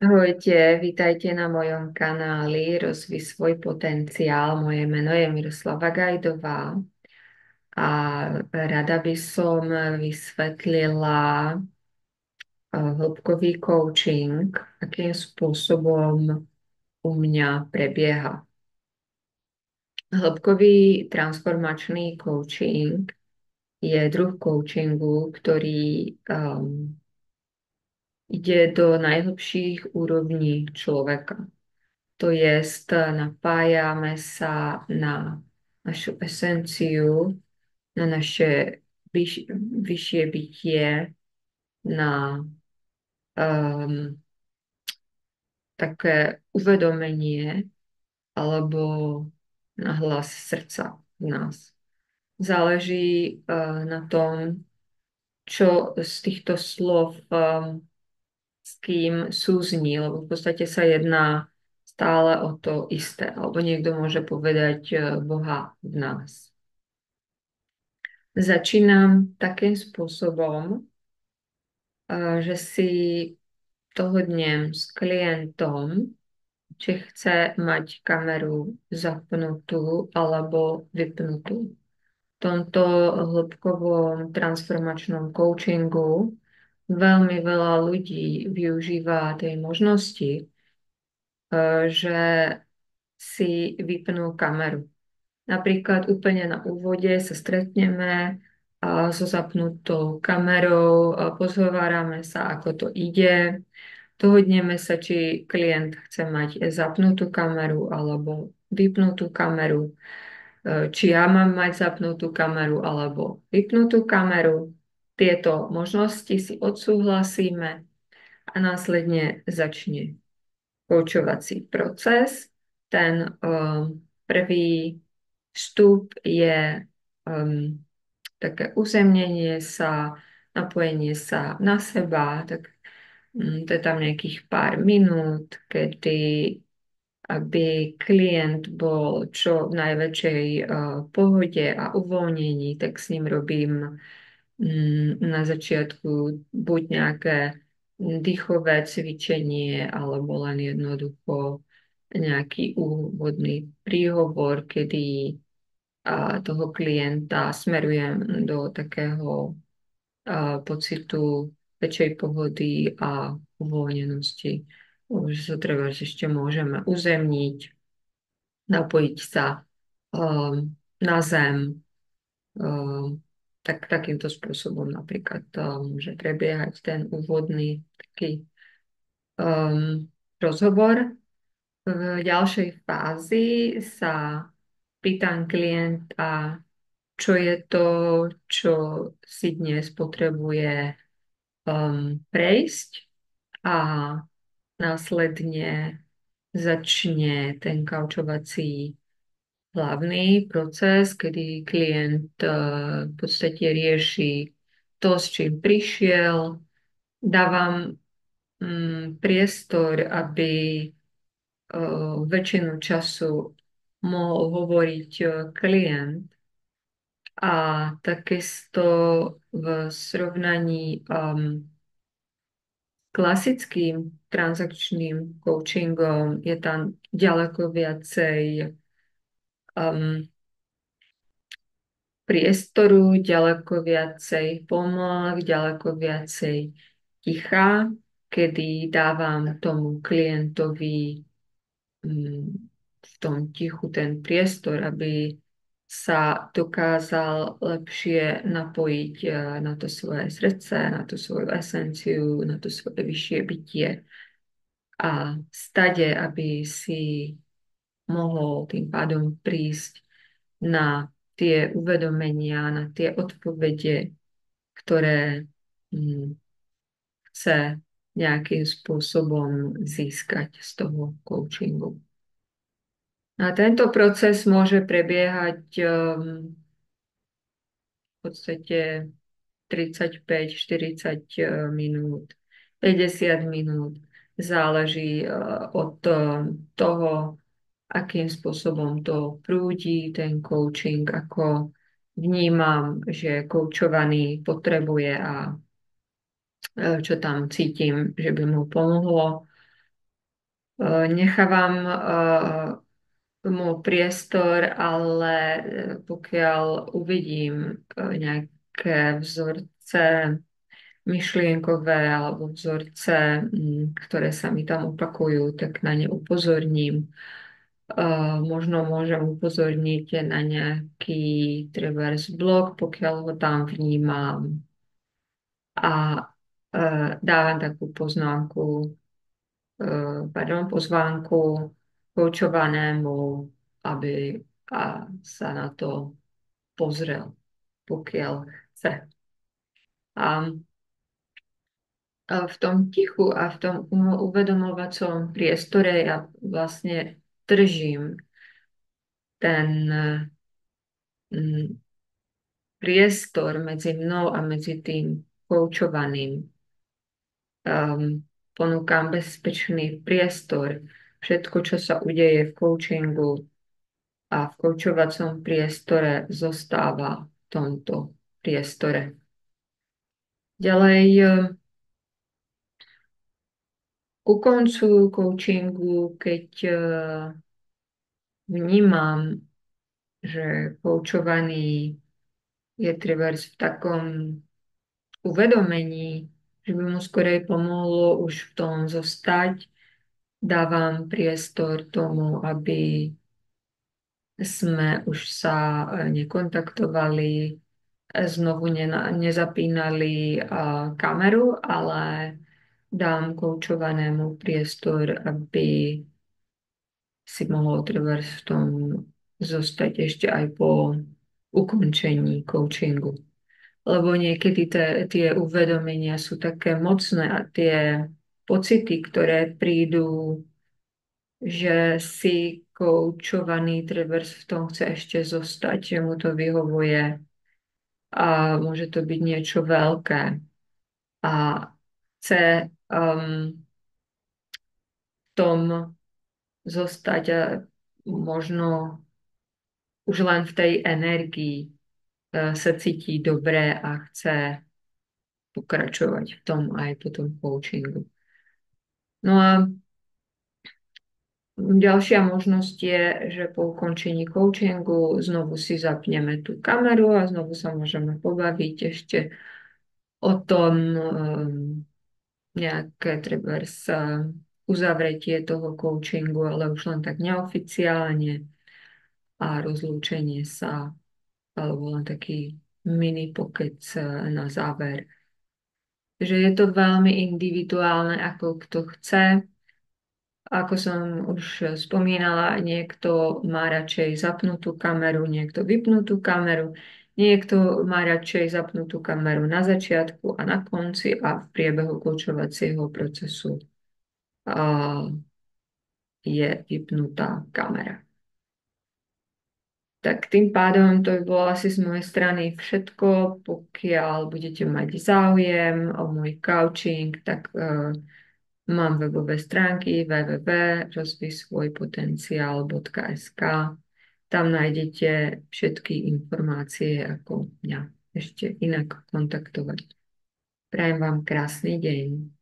Ahojte, vítajte na mojom kanáli Rozvíj svoj potenciál. Moje meno je Miroslava Gajdová a rada by som vysvetlila hĺbkový coaching, akým spôsobom u mňa prebieha. Hĺbkový transformačný coaching je druh coachingu, ktorý ide do najhlbších úrovní človeka. To jest, napájame sa na našu esenciu, na naše vyššie bytie, na um, také uvedomenie alebo na hlas srdca v nás. Záleží na tom, čo z týchto slov s kým súzní, lebo v podstate sa jedná stále o to isté. Alebo niekto môže povedať Boha v nás. Začínam takým spôsobom, že si dohodnem s klientom, či chce mať kameru zapnutú alebo vypnutú. V tomto hĺbkovom transformačnom coachingu veľmi veľa ľudí využíva tej možnosti, že si vypnú kameru. Napríklad úplne na úvode sa stretneme so zapnutou kamerou, pozhovárame sa, ako to ide, dohodneme sa, či klient chce mať zapnutú kameru alebo vypnutú kameru, či ja mám mať zapnutú kameru alebo vypnutú kameru. Tieto možnosti si odsúhlasíme a následne začne koučovací proces. Ten prvý vstup je také uzemnenie sa, napojenie sa na seba, tak to je tam nejakých pár minút, kedy aby klient bol čo v najväčšej pohode a uvoľnení, tak s ním robím na začiatku buď nejaké dýchové cvičenie, alebo len jednoducho nejaký úvodný príhovor, kedy toho klienta smerujem do takého pocitu väčšej pohody a uvoľnenosti. Že sa treba, že ešte môžeme uzemniť, napojiť sa na zem. Tak takýmto spôsobom napríklad môže prebiehať ten úvodný taký rozhovor. V ďalšej fázi sa pýtam klienta, čo je to, čo si dnes potrebuje prejsť, a následne začne ten kaučovací hlavný proces, kedy klient v podstate rieši to, s čím prišiel. Dávam priestor, aby väčšinu času mohol hovoriť klient, a takisto v srovnaní klasickým transakčným coachingom je tam ďaleko viacej priestoru, ďaleko viacej pomôcok, ďaleko viacej ticha, kedy dávam tomu klientovi v tom tichu ten priestor, aby sa dokázal lepšie napojiť na to svoje srdce, na tú svoju esenciu, na to svoje vyššie bytie, a stade, aby si mohol tým pádom prísť na tie uvedomenia, na tie odpovede, ktoré chce nejakým spôsobom získať z toho coachingu. A tento proces môže prebiehať v podstate 35-40 minút, 50 minút. Záleží od toho, akým spôsobom to prúdi, ten coaching, ako vnímam, že koučovaný potrebuje a čo tam cítim, že by mu pomohlo. Nechávam mu priestor, ale pokiaľ uvidím nejaké vzorce myšlienkové alebo vzorce, ktoré sa mi tam opakujú, tak na ne upozorním. Možno môžem upozorniť na nejaký trebárs blok, pokiaľ ho tam vnímam. A dávam takú poznámku, pozvánku koučovanému, aby sa na to pozrel, pokiaľ chce. A v tom tichu a v tom uvedomovacom priestore ja vlastne držím ten mm, priestor medzi mnou a medzi tým koučovaným. Ponúkam bezpečný priestor. Všetko, čo sa udeje v coachingu a v koučovacom priestore, zostáva v tomto priestore. Ďalej, ku koncu coachingu, keď vnímam, že koučovaný je trebárs v takom uvedomení, že by mu skorej pomohlo už v tom zostať, dávam priestor tomu, aby sme už sa nekontaktovali, znovu nezapínali kameru, ale dám koučovanému priestor, aby si mohol trebárs v tom zostať ešte aj po ukončení coachingu. Lebo niekedy tie uvedomenia sú také mocné a tie pocity, ktoré prídu, že si koučovaný trebárs v tom chce ešte zostať, že mu to vyhovuje a môže to byť niečo veľké a chce v tom zostať a možno už len v tej energii sa cíti dobre a chce pokračovať v tom aj po tom coachingu. No a ďalšia možnosť je, že po ukončení coachingu znovu si zapneme tú kameru a znovu sa môžeme pobaviť ešte o tom nejaké trebárs uzavretie toho coachingu, ale už len tak neoficiálne a rozlúčenie sa alebo len taký mini pokec na záver. Že je to veľmi individuálne, ako kto chce. Ako som už spomínala, niekto má radšej zapnutú kameru, niekto vypnutú kameru, niekto má radšej zapnutú kameru na začiatku a na konci a v priebehu koučovacieho procesu je vypnutá kamera. Tak tým pádom to by bolo asi z mojej strany všetko. Pokiaľ budete mať záujem o môj coaching, tak mám webové stránky www.rozvijsvojpotenciál.sk. Tam nájdete všetky informácie, ako mňa ešte inak kontaktovať. Prajem vám krásny deň.